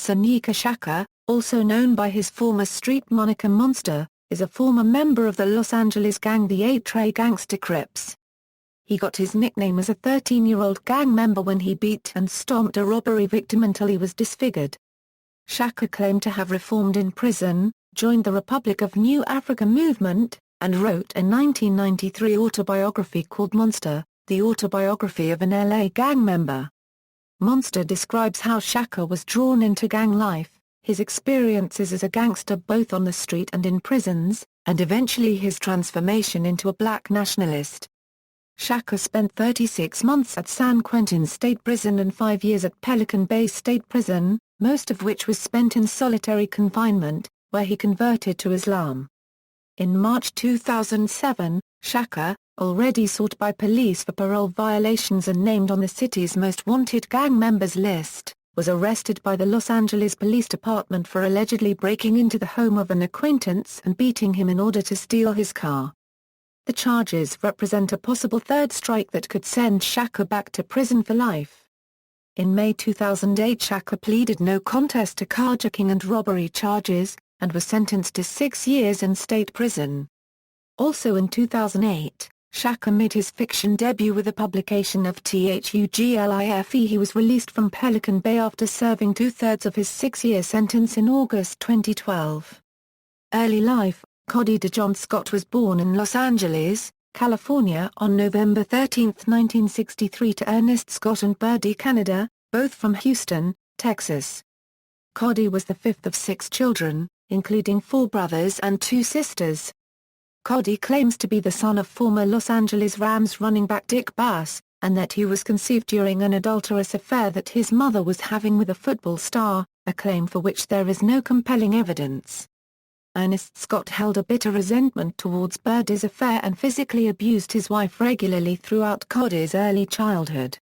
Sanyika Shakur, also known by his former street moniker Monster, is a former member of the Los Angeles gang the Eight Tray Gangster Crips. He got his nickname as a 13-year-old gang member when he beat and stomped a robbery victim until he was disfigured. Shakur claimed to have reformed in prison, joined the Republic of New Afrika movement, and wrote a 1993 autobiography called Monster, the autobiography of an LA gang member. Monster describes how Shakur was drawn into gang life, his experiences as a gangster both on the street and in prisons, and eventually his transformation into a black nationalist. Shakur spent 36 months at San Quentin State Prison and 5 years at Pelican Bay State Prison, most of which was spent in solitary confinement, where he converted to Islam. In March 2007, Shakur, already sought by police for parole violations and named on the city's most wanted gang members list, was arrested by the Los Angeles Police Department for allegedly breaking into the home of an acquaintance and beating him in order to steal his car. The charges represent a possible third strike that could send Shakur back to prison for life. In May 2008, Shakur pleaded no contest to carjacking and robbery charges, and was sentenced to 6 years in state prison. Also in 2008, Shakur made his fiction debut with the publication of Tuglife. He was released from Pelican Bay after serving 2/3 of his 6-year sentence in August 2012. Early life: Cody DeJohn Scott was born in Los Angeles, California on November 13, 1963 to Ernest Scott and Birdie Canada, both from Houston, Texas. Cody was the fifth of 6 children, including 4 brothers and 2 sisters. Cody claims to be the son of former Los Angeles Rams running back Dick Bass, and that he was conceived during an adulterous affair that his mother was having with a football star, a claim for which there is no compelling evidence. Ernest Scott held a bitter resentment towards Birdie's affair and physically abused his wife regularly throughout Cody's early childhood.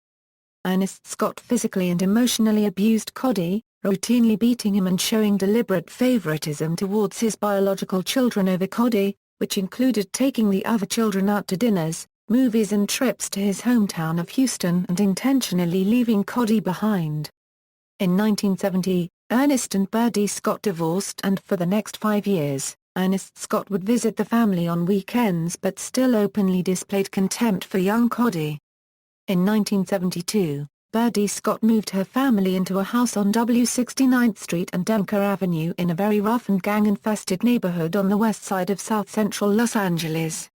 Ernest Scott physically and emotionally abused Cody, routinely beating him and showing deliberate favoritism towards his biological children over Cody, which included taking the other children out to dinners, movies and trips to his hometown of Houston and intentionally leaving Cody behind. In 1970, Ernest and Birdie Scott divorced, and for the next 5 years, Ernest Scott would visit the family on weekends but still openly displayed contempt for young Cody. In 1972, Birdie Scott moved her family into a house on W69th Street and Denker Avenue in a very rough and gang-infested neighborhood on the west side of south-central Los Angeles.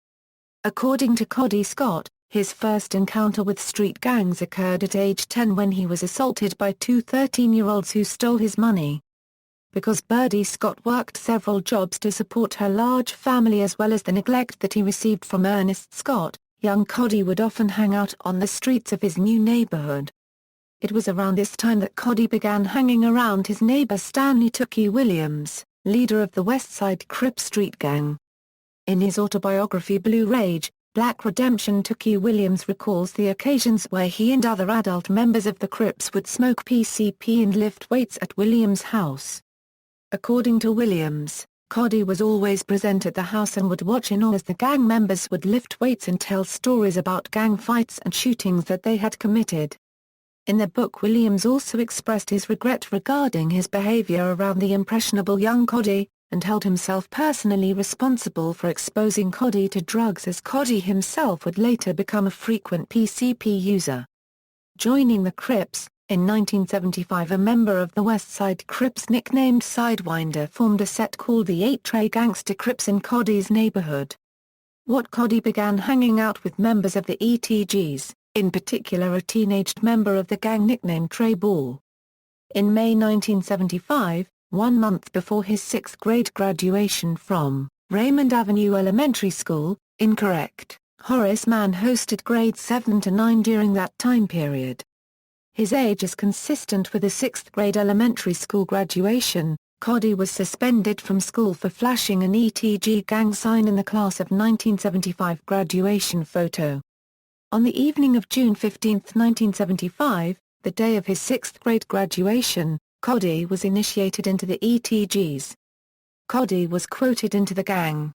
According to Cody Scott, his first encounter with street gangs occurred at age 10 when he was assaulted by 2 13-year-olds who stole his money. Because Birdie Scott worked several jobs to support her large family as well as the neglect that he received from Ernest Scott, young Cody would often hang out on the streets of his new neighborhood. It was around this time that Cody began hanging around his neighbor Stanley Tookie Williams, leader of the West Side Crip street gang. In his autobiography Blue Rage, Black Redemption, Tookie Williams recalls the occasions where he and other adult members of the Crips would smoke PCP and lift weights at Williams' house. According to Williams, Cody was always present at the house and would watch in awe as the gang members would lift weights and tell stories about gang fights and shootings that they had committed. In the book, Williams also expressed his regret regarding his behavior around the impressionable young Cody, and held himself personally responsible for exposing Cody to drugs, as Cody himself would later become a frequent PCP user. Joining the Crips, in 1975 a member of the West Side Crips nicknamed Sidewinder formed a set called the Eight Tray Gangster Crips in Cody's neighborhood. Cody began hanging out with members of the ETGs, in particular a teenaged member of the gang nicknamed Trey Ball. In May 1975, 1 month before his 6th grade graduation from Raymond Avenue Elementary School, incorrect, Horace Mann hosted grades 7 to 9 during that time period. His age is consistent with a 6th grade elementary school graduation. Cody was suspended from school for flashing an ETG gang sign in the class of 1975 graduation photo. On the evening of June 15, 1975, the day of his 6th grade graduation, Cody was initiated into the ETGs. Cody was quoted into the gang.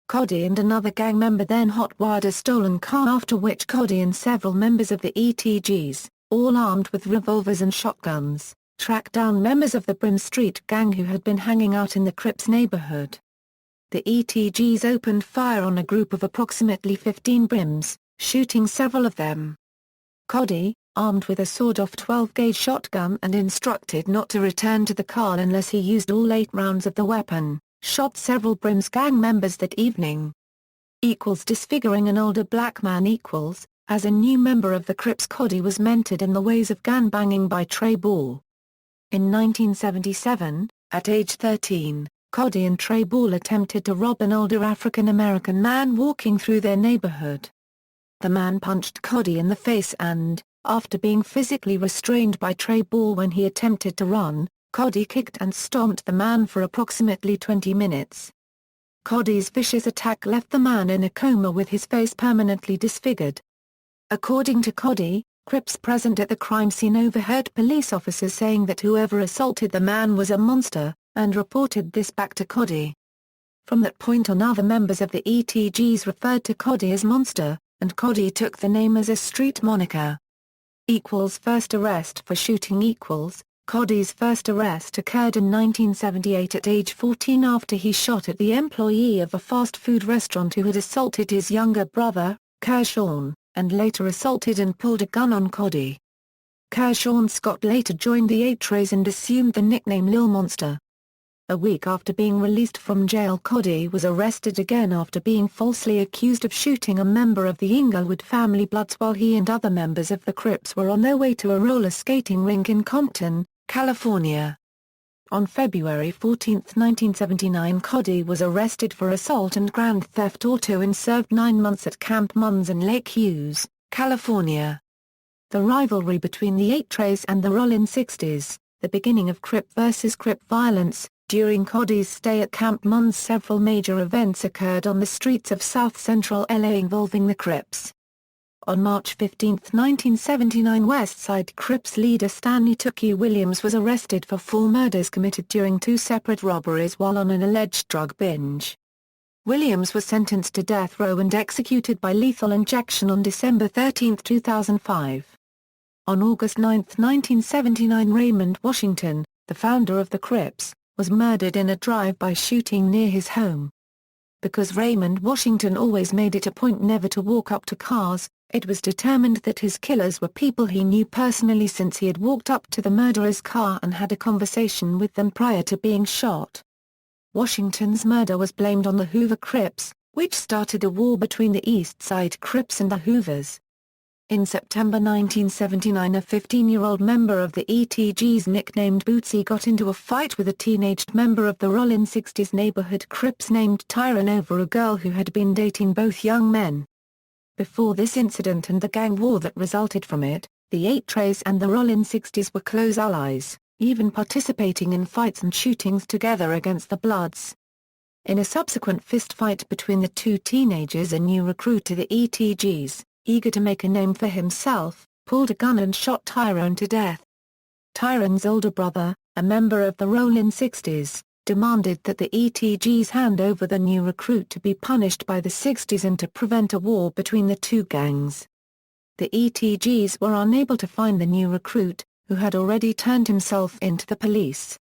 Cody and another gang member then hotwired a stolen car, after which Cody and several members of the ETGs, all armed with revolvers and shotguns, tracked down members of the Brim Street gang who had been hanging out in the Crips neighborhood. The ETGs opened fire on a group of approximately 15 Brims, shooting several of them. Coddy, armed with a sawed-off 12-gauge shotgun and instructed not to return to the car unless he used all 8 rounds of the weapon, shot several Brims gang members that evening. Disfiguring an older black man. As a new member of the Crips, Coddy was mentored in the ways of gangbanging by Trey Ball. In 1977, at age 13, Coddy and Trey Ball attempted to rob an older African-American man walking through their neighborhood. The man punched Coddy in the face and, after being physically restrained by Trey Ball when he attempted to run, Coddy kicked and stomped the man for approximately 20 minutes. Coddy's vicious attack left the man in a coma with his face permanently disfigured. According to Coddy, Crips present at the crime scene overheard police officers saying that whoever assaulted the man was a monster, and reported this back to Coddy. From that point on, other members of the ETGs referred to Coddy as Monster, and Coddy took the name as a street moniker. First arrest for shooting. Coddy's first arrest occurred in 1978 at age 14 after he shot at the employee of a fast food restaurant who had assaulted his younger brother, Kershawn, and later assaulted and pulled a gun on Coddy. Kershawn Scott later joined the Eight Trays and assumed the nickname Lil Monster. A week after being released from jail, Coddy was arrested again after being falsely accused of shooting a member of the Inglewood family Bloods while he and other members of the Crips were on their way to a roller skating rink in Compton, California. On February 14, 1979, Coddy was arrested for assault and grand theft auto and served 9 months at Camp Munns in Lake Hughes, California. The rivalry between the Eight Trays and the Rollin' Sixties, the beginning of Crip vs. Crip violence. During Coddy's stay at Camp Munns, several major events occurred on the streets of south-central LA involving the Crips. On March 15, 1979, West Side Crips leader Stanley "Tookie" Williams was arrested for 4 murders committed during 2 separate robberies while on an alleged drug binge. Williams was sentenced to death row and executed by lethal injection on December 13, 2005. On August 9, 1979, Raymond Washington, the founder of the Crips, was murdered in a drive-by shooting near his home. Because Raymond Washington always made it a point never to walk up to cars, it was determined that his killers were people he knew personally since he had walked up to the murderer's car and had a conversation with them prior to being shot. Washington's murder was blamed on the Hoover Crips, which started a war between the East Side Crips and the Hoovers. In September 1979, a 15-year-old member of the ETGs nicknamed Bootsy got into a fight with a teenaged member of the Rollin' Sixties neighborhood Crips named Tyron over a girl who had been dating both young men. Before this incident and the gang war that resulted from it, the Eight Trays and the Rollin' Sixties were close allies, even participating in fights and shootings together against the Bloods. In a subsequent fistfight between the two teenagers, a new recruit to the ETGs, eager to make a name for himself, pulled a gun and shot Tyrone to death. Tyron's older brother, a member of the Rollin' Sixties, demanded that the ETGs hand over the new recruit to be punished by the Sixties and to prevent a war between the two gangs. The ETGs were unable to find the new recruit, who had already turned himself in to the police.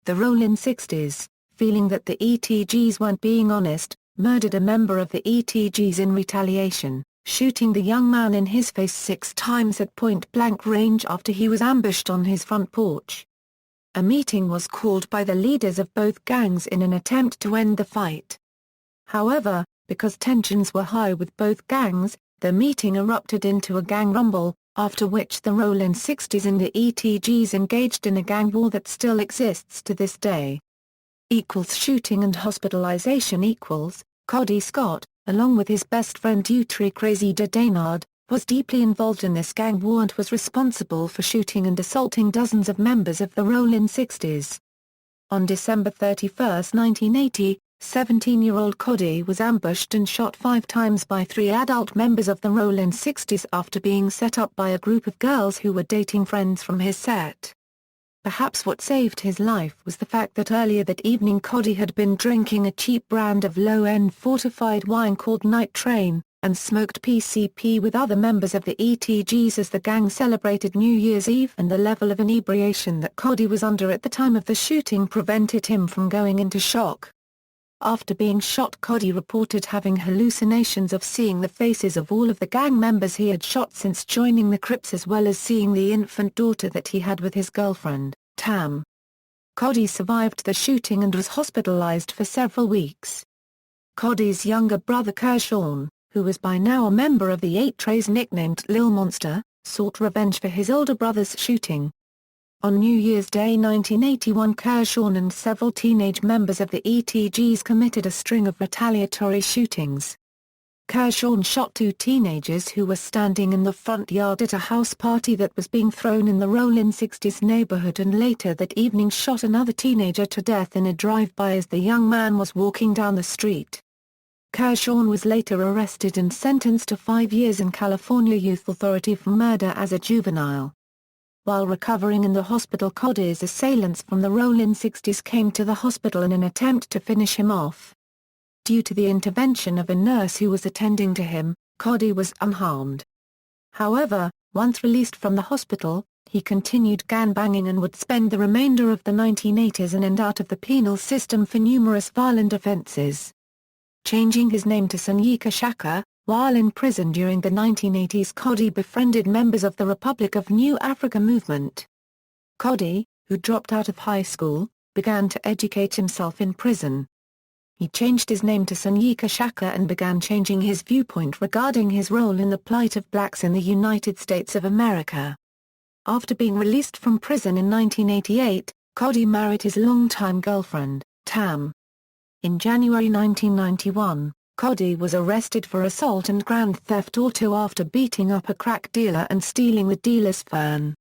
The Rollin' Sixties, feeling that the ETGs weren't being honest, murdered a member of the ETGs in retaliation, shooting the young man in his face 6 times at point-blank range after he was ambushed on his front porch. A meeting was called by the leaders of both gangs in an attempt to end the fight. However, because tensions were high with both gangs, the meeting erupted into a gang rumble, after which the Rollin' Sixties and the ETGs engaged in a gang war that still exists to this day. Shooting and hospitalization. Coddy Scott, along with his best friend Dutry Crazy Daynard, was deeply involved in this gang war and was responsible for shooting and assaulting dozens of members of the Rollin' Sixties. On December 31, 1980, 17-year-old Coddy was ambushed and shot 5 times by 3 adult members of the Rollin' Sixties after being set up by a group of girls who were dating friends from his set. Perhaps what saved his life was the fact that earlier that evening Coddy had been drinking a cheap brand of low-end fortified wine called Night Train, and smoked PCP with other members of the ETGs as the gang celebrated New Year's Eve, and the level of inebriation that Cody was under at the time of the shooting prevented him from going into shock. After being shot, Cody reported having hallucinations of seeing the faces of all of the gang members he had shot since joining the Crips, as well as seeing the infant daughter that he had with his girlfriend, Tam. Cody survived the shooting and was hospitalized for several weeks. Cody's younger brother Kershawn, who was by now a member of the Eight Trays nicknamed Lil Monster, sought revenge for his older brother's shooting. On New Year's Day 1981, Kershawn and several teenage members of the ETGs committed a string of retaliatory shootings. Kershawn shot two teenagers who were standing in the front yard at a house party that was being thrown in the Rollin 60s neighborhood, and later that evening shot another teenager to death in a drive-by as the young man was walking down the street. Kershawn was later arrested and sentenced to 5 years in California Youth Authority for murder as a juvenile. While recovering in the hospital, Cody's assailants from the Rollin 60s came to the hospital in an attempt to finish him off. Due to the intervention of a nurse who was attending to him, Cody was unharmed. However, once released from the hospital, he continued gangbanging and would spend the remainder of the 1980s in and out of the penal system for numerous violent offenses. Changing his name to Sanyika Shakur, while in prison during the 1980s, Cody befriended members of the Republic of New Afrika movement. Cody, who dropped out of high school, began to educate himself in prison. He changed his name to Sanyika Shakur and began changing his viewpoint regarding his role in the plight of blacks in the United States of America. After being released from prison in 1988, Cody married his longtime girlfriend, Tam. In January 1991, Cody was arrested for assault and grand theft auto after beating up a crack dealer and stealing the dealer's van.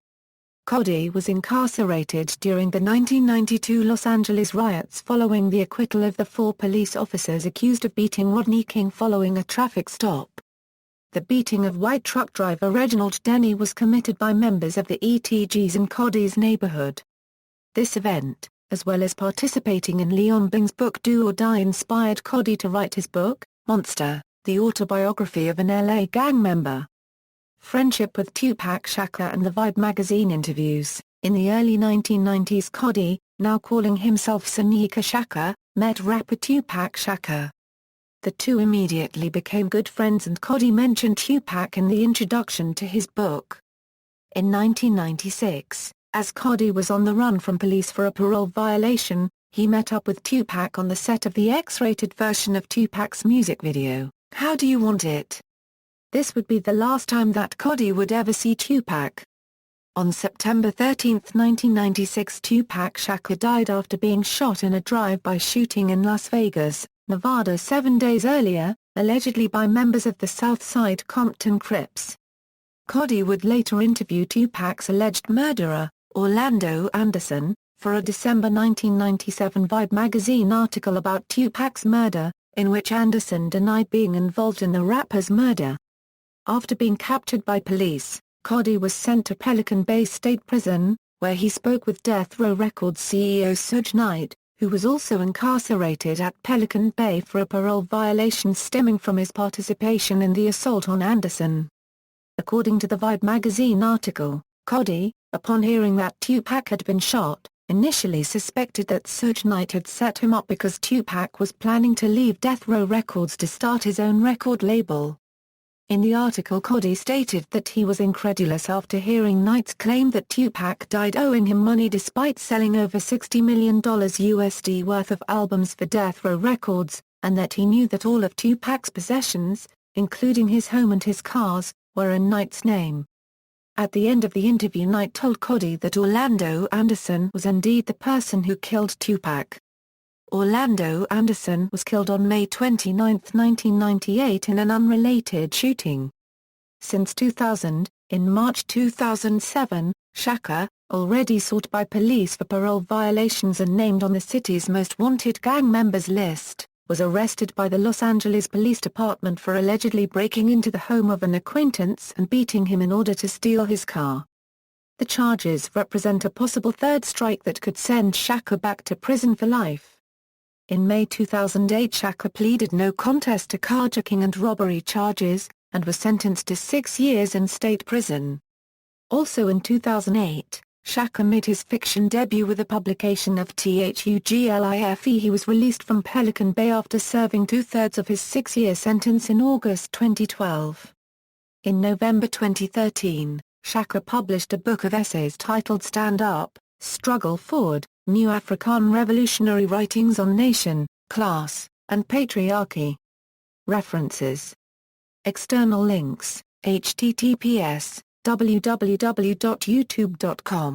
Cody was incarcerated during the 1992 Los Angeles riots following the acquittal of the 4 police officers accused of beating Rodney King following a traffic stop. The beating of white truck driver Reginald Denny was committed by members of the ETGs in Cody's neighborhood. This event, as well as participating in Leon Bing's book Do or Die, inspired Cody to write his book, Monster, the autobiography of an LA gang member. Friendship with Tupac Shakur and the Vibe magazine interviews. In the early 1990s, Cody, now calling himself Sanyika Shakur, met rapper Tupac Shakur. The two immediately became good friends, and Cody mentioned Tupac in the introduction to his book. In 1996, as Cody was on the run from police for a parole violation, he met up with Tupac on the set of the X-rated version of Tupac's music video, How Do You Want It? This would be the last time that Cody would ever see Tupac. On September 13, 1996, Tupac Shakur died after being shot in a drive-by shooting in Las Vegas, Nevada 7 days earlier, allegedly by members of the Southside Compton Crips. Cody would later interview Tupac's alleged murderer, Orlando Anderson, for a December 1997 Vibe magazine article about Tupac's murder, in which Anderson denied being involved in the rapper's murder. After being captured by police, Cody was sent to Pelican Bay State Prison, where he spoke with Death Row Records CEO Suge Knight, who was also incarcerated at Pelican Bay for a parole violation stemming from his participation in the assault on Anderson. According to the Vibe magazine article, Cody, upon hearing that Tupac had been shot, initially suspected that Suge Knight had set him up because Tupac was planning to leave Death Row Records to start his own record label. In the article, Cody stated that he was incredulous after hearing Knight's claim that Tupac died owing him money despite selling over $60 million USD worth of albums for Death Row Records, and that he knew that all of Tupac's possessions, including his home and his cars, were in Knight's name. At the end of the interview, Knight told Cody that Orlando Anderson was indeed the person who killed Tupac. Orlando Anderson was killed on May 29, 1998 in an unrelated shooting. Since 2000, in March 2007, Shakur, already sought by police for parole violations and named on the city's most wanted gang members list, was arrested by the Los Angeles Police Department for allegedly breaking into the home of an acquaintance and beating him in order to steal his car. The charges represent a possible third strike that could send Shakur back to prison for life. In May 2008, Shakur pleaded no contest to carjacking and robbery charges, and was sentenced to 6 years in state prison. Also in 2008, Shakur made his fiction debut with the publication of Tuglife. He was released from Pelican Bay after serving 2/3 of his 6-year sentence in August 2012. In November 2013, Shakur published a book of essays titled Stand Up, Struggle Forward, New African Revolutionary Writings on Nation, Class, and Patriarchy. References. External links, https://www.youtube.com